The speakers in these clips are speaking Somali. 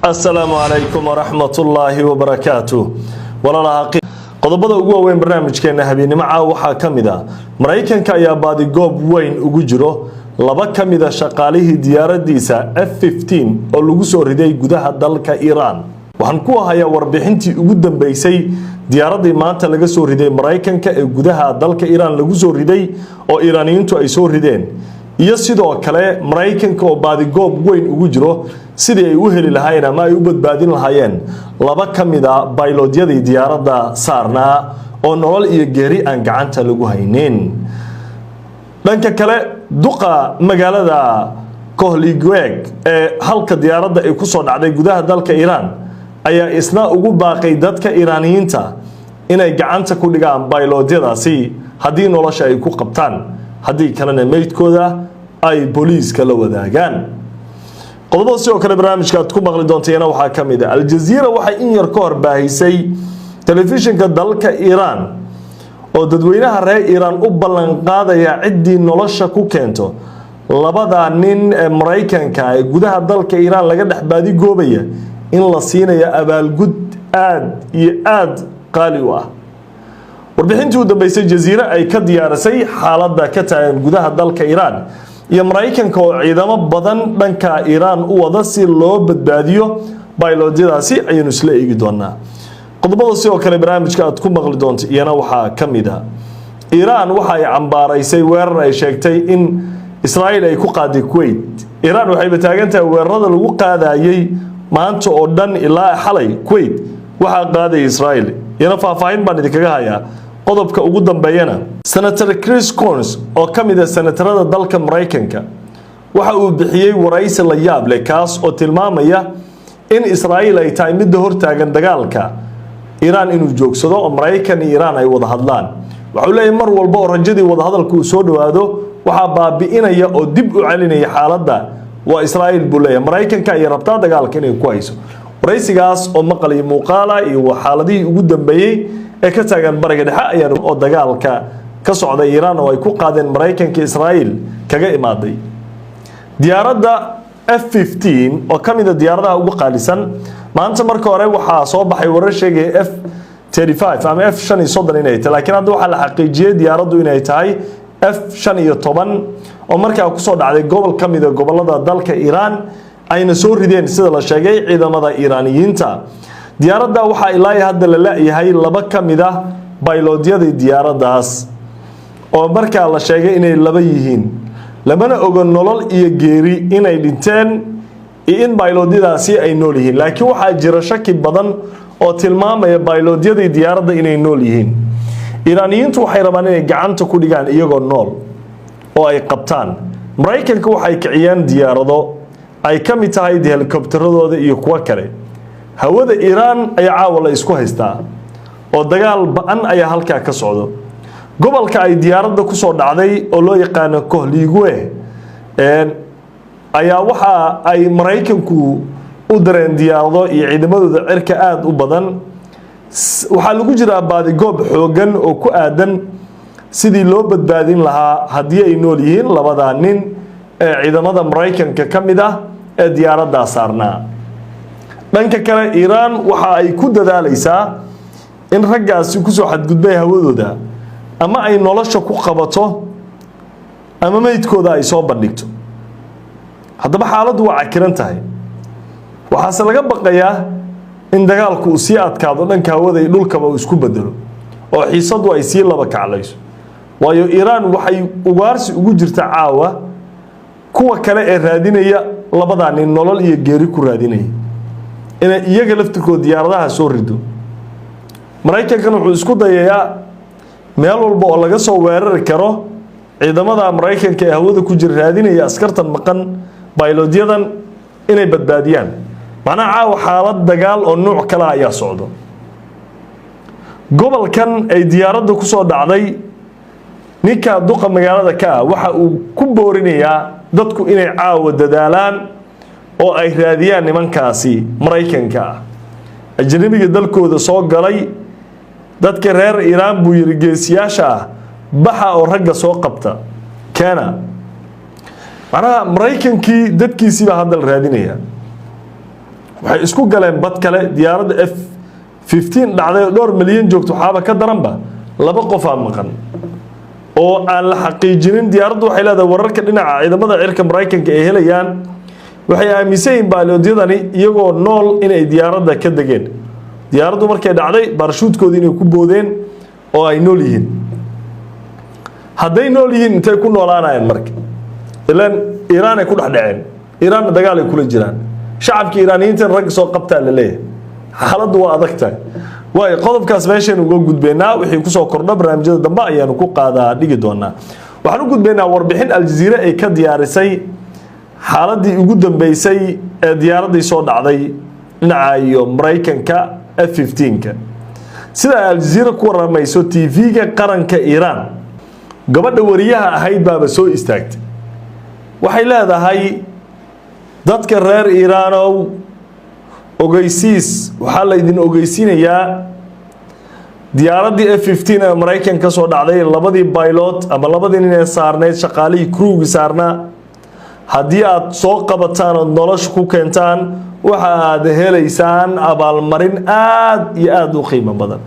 السلام عليكم ورحمة الله وبركاته ولا qodobada ugu weyn barnaamijkeena habeenimo waxa kamida Mareykanka ayaa baadi goob weyn ugu jiro laba kamida shaqaalihii diyaaradiisa F-15 oo lagu soo riday gudaha dalka Iran waxaan ku hayaa warbixintii ugu dambeysay diyaaradii maanta laga soo riday Mareykanka ee gudaha dalka Iran lagu soo riday oo Iraniyiintu ay soo rideen iyo sidoo kale Mareykanka oo baadi goob weyn ugu jiro sidii ay u heli lahaayeen ama ay u badbaadin lahaayeen laba kamida baylodyadii diyaaradda saarnaa oo nolol iyo geeri aan gacanta lagu haynin dhanka kale duqa magaalada Kohligweg ee halka diyaaradda ay ku soo dhacday gudaha dalka Iran ayaa isna ugu baaqay dadka Iraniyiinta inay gacanta ku dhigaan baylodyadaasi haddii nolosha ay ku qabtaan haddii kalena meydkooda ay booliiska la wadaagaan qodobada sidoo kale barnaamijka aad ku maqli doonteena waxaa kamid ah Al Jazeera waxay in yar ka hor baahisay telefishinka dalka Iran oo dadweynaha reer Iran u ballan qaadaya cidii nolosha ku keento labada nin ee Mareykanka ee gudaha dalka Iran laga dhaxbaadi goobaya in la siinayo abaalgud aad iyo aad qaali u ah warbixintii u dambeysay Jazeera ay ka diyaarisay xaaladda ka taagan gudaha dalka Iran iyo Mareykanka oo ciidamo badan dhanka Iran u wada si loo badbaadiyo baylodyadaasi aynu isla eegi doonaa qodobada sidoo kale barnaamijka aad ku maqli doonto iyana waxaa kamid ah Iran waxa ay cambaaraysay weerar ay sheegtay in Israa'iil ay ku qaaday Kuwait Iran waxay bataagantahay weerarada lagu qaadayay maanta oo dhan ilaa xalay Kuwait waxa qaaday Israa'iil iyana faahfaahin baan idinkaga hayaa qodobka ugu dambeeyana Senator Chris Coons oo kamid ah senatarada dalka Mareykanka waxa uu bixiyay waraysi la yaab leh kaas oo tilmaamaya in Israa'iil ay tahay mid hortaagan dagaalka Iran inuu joogsado oo Mareykan iyo Iran ay wada hadlaan waxa uu leeyahay mar walba oo rajadii wada hadalku soo dhawaado waxa baabi'inaya oo dib u celinaya xaaladda waa Israa'iil buu leeyahay Mareykanka ay rabtaa dagaalka inay ku hayso waraysigaas oo maqalay muuqaala iyo xaaladii ugu dambeeyay ee ka taagan bariga dhexe ayaa oo dagaalka ka socday Iran oo ay ku qaadeen Mareykanka Israa'iil kaga imaaday diyaaradda F-15 oo kamid ah diyaaradaha ugu qaalisan maanta marka hore waxa soo baxay warar sheegay F-35 ama F-35 inay tahay laakiin hadda waxa la xaqiijiyay diyaaraddu inay tahay F-15 oo markaa ku soo dhacday gobol kamid ah gobolada dalka Iran ayna soo rideen sida la sheegay ciidamada Iraniyiinta diyaaradda waxa ilaa hadda la leeyahay laba kamid ah baylodyada diyaaraddaas oo markaa la sheegay inay laba yihiin lamana oga nolol iyo geeri inay dhinteen iyo in baylodyadaasi ay nool yihiin laakiin waxa jira shaki badan oo tilmaamaya baylodyada diyaaradda inay nool yihiin Iraniyiintu waxay rabaan inay gacanta ku dhigaan iyagoo nool oo ay qabtaan Mareykanka waxay kiciyaan diyaarado ay kamid tahay helikobtaradooda iyo kuwa kale hawada Iran ayaa caawa la isku haystaa oo dagaal ba'an ayaa halka ka socdo gobolka ay diyaaradda ku soo dhacday oo loo yaqaan Kohligweg ayaa waxa ay Mareykanku u dareen diyaarado iyo ciidamadooda cirka aad u badan waxa lagu jiraa baadi goob xoogan oo ku aadan sidii loo badbaadin lahaa haddii ay nool yihiin labada nin ee ciidamada Mareykanka kamid ah ee diyaaradda saarnaa dhanka kale Iran waxa ay ku dadaalaysaa in raggaasi ku soo xadgudbay hawadooda ama ay nolosha ku qabato ama meydkooda ay soo bandhigto haddaba xaaladdu waa cakiran tahay waxaase laga baqayaa in dagaalku uu sii adkaado dhanka hawada iyo dhulkaba uu isku bedelo oo xiisadu ay sii laba kaclayso waayo Iran waxay ugaarsi ugu jirta caawa kuwa kale ee raadinaya labada nin nolol iyo geeri ku raadinaya inay iyaga laftirkood diyaaradaha soo rido Mareykanka wuxuu isku dayayaa meel walba oo laga soo weerari karo ciidamada Mareykanka ee hawada ku jira raadinaya askartan maqan baylodyadan inay badbaadiyaan macnaha xaalad dagaal oo nooc kale ayaa socdo gobolkan ay diyaaradda ku soo dhacday ninka duqa magaalada ka waxa uu ku boorinayaa dadku inay caawa dadaalaan oo ay raadiyaan nimankaasi Mareykanka ajnabiga dalkooda soo galay dadka reer Iran buu yiri geesiyaasha baxa oo ragga soo qabta kana macnaha Mareykankii dadkiisii baa hadal raadinaya waxay isku galeen bad kale diyaaradda F-15 dhacday dhowr milyan joogto waxaaba ka daranba laba qof aan maqan oo aan la xaqiijinin diyaaraddu waxay leedahay wararka dhinaca ciidamada cirka Mareykanka ay helayaan waxay aaminsan yihiin baaloodyadani iyagoo nool inay diyaaradda ka degeen diyaaraddu markay dhacday barshuudkoodii inay ku boodeen oo ay nool yihiin hadday nool yihiin intay ku noolaanayaan marka ilaan Iiraan ay ku dhaxdhaceen Iiraan dagaal ay kula jiraan shacabka Iiraaniyiinta rag soo qabtaa la leeyahay xaaladdu waa adag tahay way qodobkaas meeshan uga gudbeynaa wixii ku soo kordha barnaamijyada dambe ayaanu ku qaadaa dhigi doonaa waxaan u gudbeynaa warbixin Al Jazeera ay ka diyaarisay xaaladii ugu dambeysay ee diyaaradii soo dhacday dhinaca iyo Mareykanka F-15ka sida Al Jazeera ku waramayso TV-ga qaranka Iiraan gabadha wariyaha ahayd baaba soo istaagtay waxay leedahay dadka reer Iiraanow ogeysiis waxaa la idin ogeysiinayaa diyaaradii F-15 ee Mareykanka soo dhacday labadii pilot ama labadii nin ee saarneed shaqaalihii crewga saarnaa haddii aad soo qabataan oo nolosha ku keentaan waxa aad helaysaan abaalmarin aad iyo aad u qiimo badan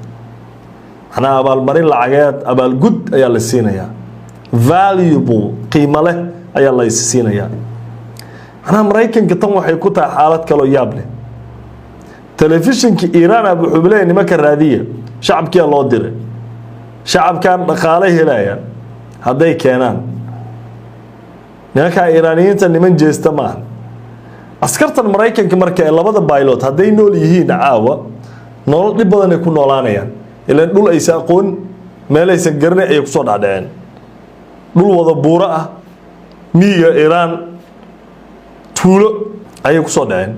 ana abaalmarin lacageed abaalgud ayaa la siinayaa valuable qiimo leh ayaa la siinayaa ana Mareykanka tan waxay ku tahay xaalad kale oo yaab leh telefishinka Iiraan abu xublay nimanka raadiya shacabkii loo diray shacabkan dhaqaale helayaan haday keenaan nimanka Iiraaniyiinta niman jeesta ma askartan Mareykanka marka ay labada pilot haday nool yihiin caawa nolol dhib badan ay ku noolaanayaan ilaa dhul ay aqoon meel ay garanay ay ku soo dhacdeen dhul wada buura ah miyiga Iiraan tuulo ay ku soo dhaceen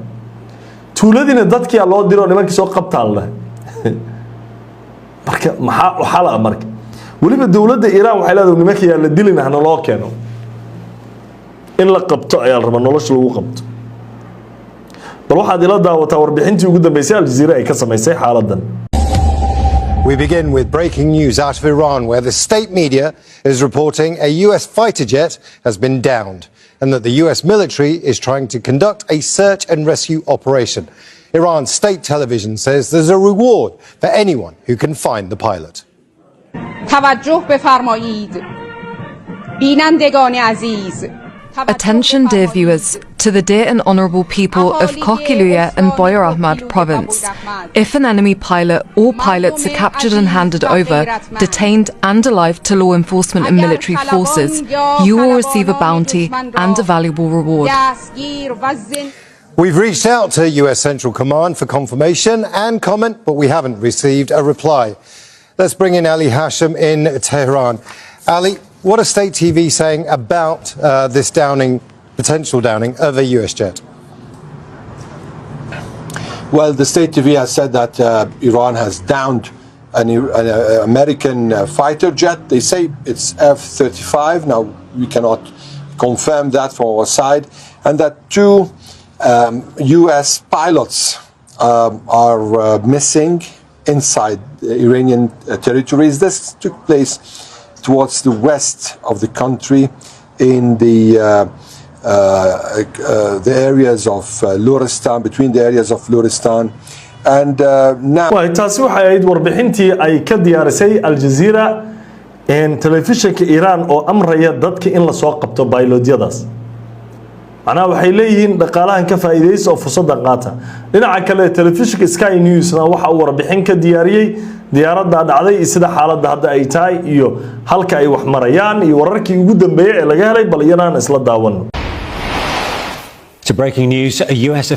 tuuladina dadkii loo diro nimankii soo qabtaan leh marka maxaa waxa la marka waliba dawladda Iiraan waxay leedahay nimankii la dilinaana loo keeno in la qabto ayaa raba nolosha lagu qabto bal waxaad ila daawataa warbixintii ugu dambeysay Al Jazeera ay ka samaysay xaaladan We begin with breaking news out of Iran, where the state media is reporting a US fighter jet has been downed and that the US military is trying to conduct a search and rescue operation. Iran's state television says there's a reward for anyone who can find the pilot. توجه بفرمایید بینندگان عزیز Attention, dear viewers, to the dear and honourable people of Kokiluya and Boyar Ahmad province. If an enemy pilot or pilots are captured and handed over, detained and alive to law enforcement and military forces, you will receive a bounty and a valuable reward. We've reached out to US Central Command for confirmation and comment, but we haven't received a reply. Let's bring in Ali Hashim in Tehran. Ali, what are state TV saying about this potential downing of a US jet? Well, the state TV has said that Iran has downed an American fighter jet. They say it's F-35. Now, we cannot confirm that from our side. And that two US pilots are missing inside Iranian territories. This took place towards the west of the country in the areas of Luristan, between the areas of Luristan and now. taasi waxay ahayd warbixintii ay ka diyaarisay Al Jazeera in telefishinka Iiraan oo amraya dadka in la soo qabto pilotyadaas ana waxay leeyihiin dhaqaalahan ka faa'iideyso fursada qaata dhinaca kale telefishinka Sky News-na waxa uu warbixin ka diyaariyay diyaaradda dhacday sida xaaladda hadda ay tahay iyo halka ay wax marayaan iyo wararkii ugu dambeeyay ee laga helay bal yanaan isla daawano. To breaking news, a US